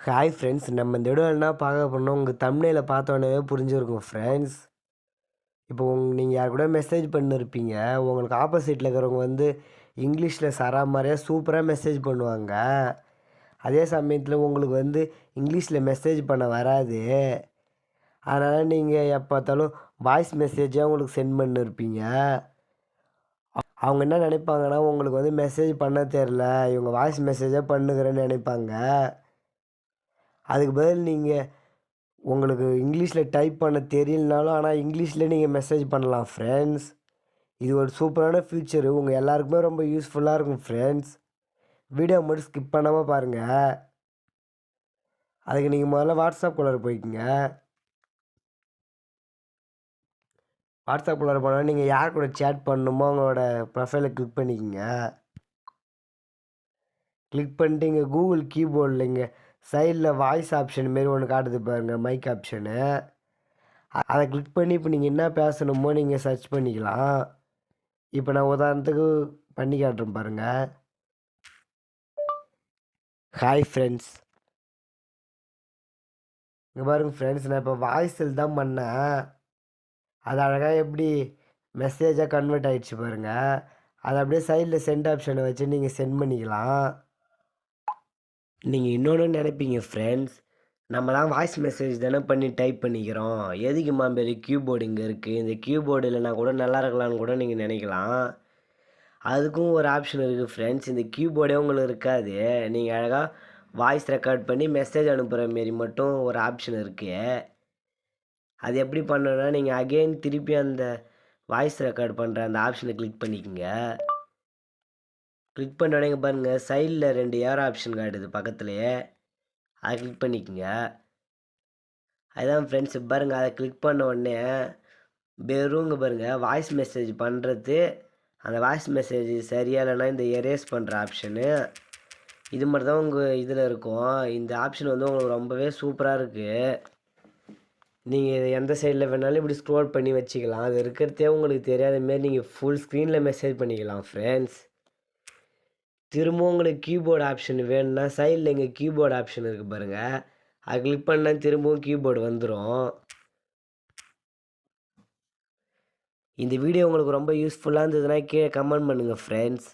Hi friends. நம்ம இந்த வீடியோல என்ன பார்க்க போறோம்னா, உங்க தம்ப்நெயில பார்த்தோனவே புரிஞ்சிருக்கும் ஃப்ரெண்ட்ஸ். இப்போ நீங்க யார் கூட மெசேஜ் பண்ணிருப்பீங்க. உங்களுக்கு ஆப்போசிட்ல இருக்கிறவங்க வந்து இங்கிலீஷ்ல சராமாரியா சூப்பரா மெசேஜ் பண்ணுவாங்க. அதே சமயத்தில உங்களுக்கு வந்து இங்கிலீஷ்ல மெசேஜ் பண்ண வராது. அதனால நீங்க எப்ப பார்த்தாலும் வாய்ஸ் மெசேஜா உங்களுக்கு சென்ட் பண்ணிருப்பீங்க. அவங்க என்ன நினைப்பாங்கன்னா, உங்களுக்கு வந்து மெசேஜ் பண்ண தெரியல. இவங்க வாய்ஸ் மெசேஜா பண்ணுகிறேன்னு நினைப்பாங்க. அதுக்கு பதில் நீங்க உங்களுக்கு இங்கிலீஷ்ல டைப் பண்ண தெரியலனாலும், ஆனா இங்கிலீஷ்ல நீங்க மெசேஜ் பண்ணலாம் ஃப்ரெண்ட்ஸ். இது ஒரு சூப்பரான ஃபீச்சரு. உங்க எல்லாருக்குமே ரொம்ப யூஸ்ஃபுல்லா இருக்கும் ஃப்ரெண்ட்ஸ். வீடியோ மட்டும் ஸ்கிப் பண்ணாம பாருங்க. அதுக்கு நீங்க முதல்ல வாட்ஸ்அப்குள்ளார போய்க்கங்க. வாட்ஸ்அப்குள்ளார போனா நீங்க யார் கூட சேட் பண்ணணுமோ அவங்களோட ப்ரொஃபைல கிளிக் பண்ணிக்கங்க. கிளிக் பண்ணிட்டு இங்க கூகுள் கீபோர்ட்ல இங்க சைட்ல வாய்ஸ் ஆப்ஷன் மாரி ஒண்ணு காட்டுது பாருங்க, மைக் ஆப்ஷனு. அத கிளிக் பண்ணி இப்ப நீங்க என்ன பேசணுமோ நீங்க சர்ச் பண்ணிக்கலாம். இப்ப நான் உதாரணத்துக்கு பண்ணி காட்டுறேன் பாருங்க. Hi friends. இங்க பாருங்க ஃப்ரெண்ட்ஸ், நான் இப்போ வாய்ஸில் தான் பண்ணேன். அது அழகா எப்படி மெசேஜா கன்வெர்ட் ஆயிடுச்சு பாருங்க. அத அப்படியே சைட்ல சென்ட் ஆப்ஷன வச்சு நீங்க சென்ட் பண்ணிக்கலாம். நீங்க இன்னொன்னு நெனைப்பீங்க ஃப்ரெண்ட்ஸ், நம்மலாம் வாய்ஸ் மெசேஜ் தானே பண்ணி டைப் பண்ணிக்கிறோம். எதுக்கும்மா பெரிய கீபோர்டு இங்க இருக்கு? இந்த கீபோர்டு இல்லனா கூட நல்லா இருக்கலாம்னு கூட நீங்க நெனைக்கலாம். அதுக்கும் ஒரு ஆப்ஷன் இருக்கு ஃப்ரெண்ட்ஸ். இந்த கீபோர்டே உங்களுக்கு இருக்காது. நீங்க அழகா வாய்ஸ் ரெக்கார்ட் பண்ணி மெசேஜ் அனுப்புற மாரி மட்டும் ஒரு ஆப்ஷன் இருக்கு. அது எப்படி பண்ணணும்னா, நீங்க அகைன் திருப்பி அந்த வாய்ஸ் ரெக்கார்ட் பண்ற அந்த ஆப்ஷன கிளிக் பண்ணிக்கங்க. கிளிக் பண்ண உடனே இங்க பாருங்க, சைட்ல 2 ஏரோ ஆப்ஷன் காட்டுது பக்கத்திலேயே. அத கிளிக் பண்ணிக்கங்க. அதுதான் ஃப்ரெண்ட்ஸ் பாருங்க, அத கிளிக் பண்ண உடனே வெறும் இங்க பாருங்க வாய்ஸ் மெசேஜ் பண்றது, அந்த வாய்ஸ் மெசேஜ் சரியா இல்லைனா இந்த எரேஸ் பண்ற ஆப்ஷனு, இது மட்டும் தான் உங்க இதில இருக்கும். இந்த ஆப்ஷன் வந்து உங்களுக்கு ரொம்பவே சூப்பரா இருக்கு. நீங்க இத எந்த சைட்ல வேணாலும் இப்படி ஸ்க்ரோல் பண்ணி வச்சுக்கலாம். அது இருக்கிறதே உங்களுக்கு தெரியாத மாரி நீங்க ஃபுல் ஸ்க்ரீன்ல மெசேஜ் பண்ணிக்கலாம் ஃப்ரெண்ட்ஸ். திரும்பவும் உங்களுக்கு கீபோர்டு ஆப்ஷன் வேணும்னா, சைட்ல இங்க கீபோர்டு ஆப்ஷன் இருக்கு பாருங்க. அத கிளிக் பண்ணா திரும்பவும் கீபோர்டு வந்துரும். இந்த வீடியோ உங்களுக்கு ரொம்ப யூஸ்ஃபுல்லா இருந்ததுன்னா கீழ கமெண்ட் பண்ணுங்க ஃப்ரெண்ட்ஸ்.